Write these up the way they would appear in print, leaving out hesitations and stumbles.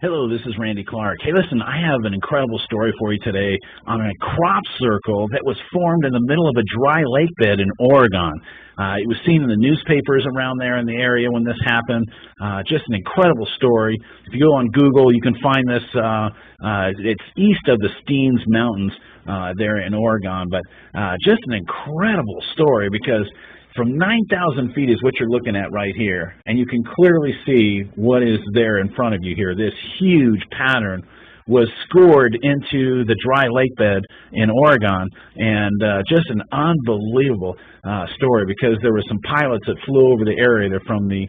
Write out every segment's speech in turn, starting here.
Hello, this is Randy Clark. Hey, listen, I have an incredible story for you today on a crop circle that was formed in the middle of a dry lake bed in Oregon. It was seen in the newspapers around there in the area when this happened. Just an incredible story. If you go on Google, you can find this. It's east of the Steens Mountains there in Oregon, but just an incredible story because from 9,000 feet is what you're looking at right here, and you can clearly see what is there in front of you here. This huge pattern was scored into the dry lake bed in Oregon, and just an unbelievable story because there were some pilots that flew over the area. They're from the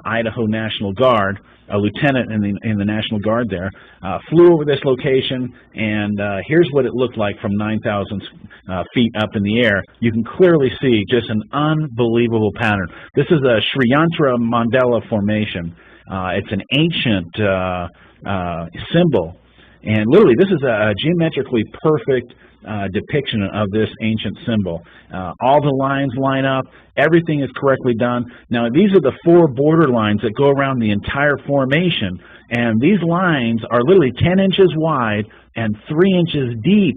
Idaho National Guard. A lieutenant in the National Guard there flew over this location, and here's what it looked like from 9,000 feet up in the air. You can clearly see just an unbelievable pattern. This is a Shri Yantra Mandela Formation. It's an ancient symbol, and literally this is a geometrically perfect depiction of this ancient symbol. All the lines line up. Everything is correctly done. Now, these are the four border lines that go around the entire formation, and these lines are literally 10 inches wide and 3 inches deep.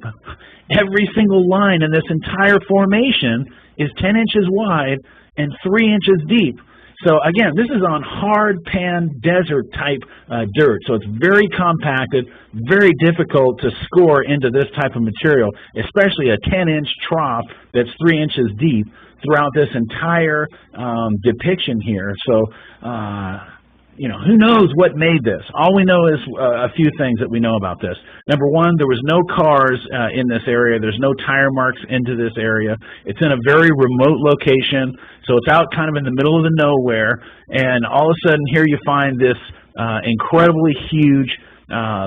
Every single line in this entire formation is 10 inches wide and 3 inches deep. So again, this is on hard pan desert type dirt, so it's very compacted, very difficult to score into this type of material, especially a 10-inch trough that's 3 inches deep throughout this entire depiction here. So, who knows what made this? All we know is a few things that we know about this. Number one, there was no cars in this area. There's no tire marks into this area. It's in a very remote location, so it's out kind of in the middle of the nowhere, and all of a sudden here you find this incredibly huge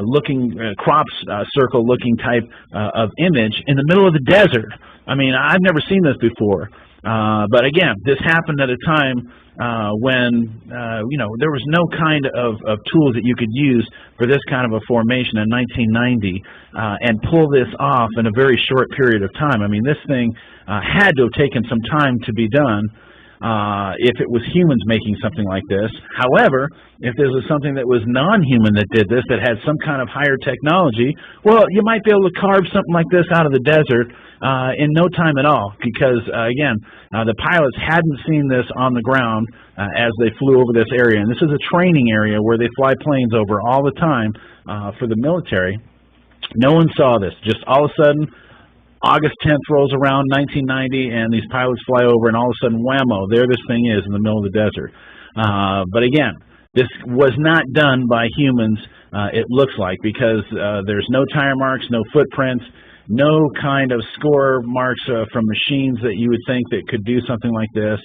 looking crop circle looking type of image in the middle of the desert. I mean, I've never seen this before. But again, this happened at a time when there was no kind of tools that you could use for this kind of a formation in 1990 and pull this off in a very short period of time. I mean, this thing had to have taken some time to be done if it was humans making something like this. However, if this was something that was non-human that did this, that had some kind of higher technology, well, you might be able to carve something like this out of the desert in no time at all, because again, the pilots hadn't seen this on the ground as they flew over this area, and this is a training area where they fly planes over all the time for the military. No one saw this. Just all of a sudden, August 10th rolls around, 1990, and these pilots fly over, and all of a sudden, whammo, there this thing is in the middle of the desert. But again, this was not done by humans, it looks like, because there's no tire marks, no footprints, no kind of score marks from machines that you would think that could do something like this.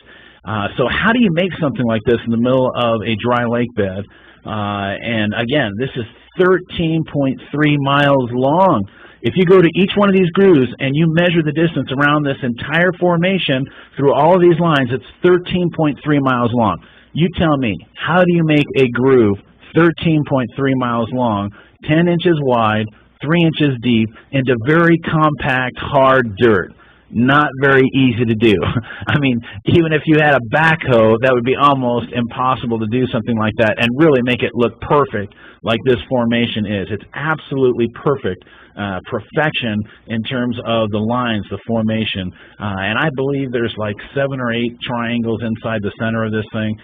So how do you make something like this in the middle of a dry lake bed? And again, this is 13.3 miles long. If you go to each one of these grooves and you measure the distance around this entire formation through all of these lines, it's 13.3 miles long. You tell me, how do you make a groove 13.3 miles long, 10 inches wide, 3 inches deep, into very compact, hard dirt? Not very easy to do. I mean, even if you had a backhoe, that would be almost impossible to do something like that and really make it look perfect like this formation is. It's absolutely perfect, perfection in terms of the lines, the formation. And I believe there's like 7 or 8 triangles inside the center of this thing.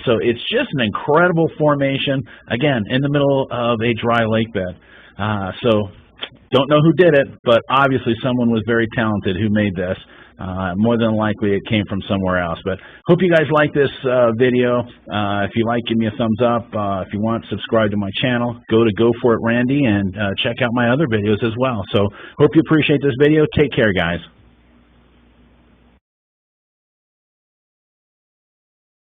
So it's just an incredible formation, again, in the middle of a dry lake bed. Don't know who did it, but obviously someone was very talented who made this. More than likely it came from somewhere else. But hope you guys like this video. If you like, give me a thumbs up. If you want, subscribe to my channel. Go for it Randy and check out my other videos as well. So hope you appreciate this video. Take care, guys.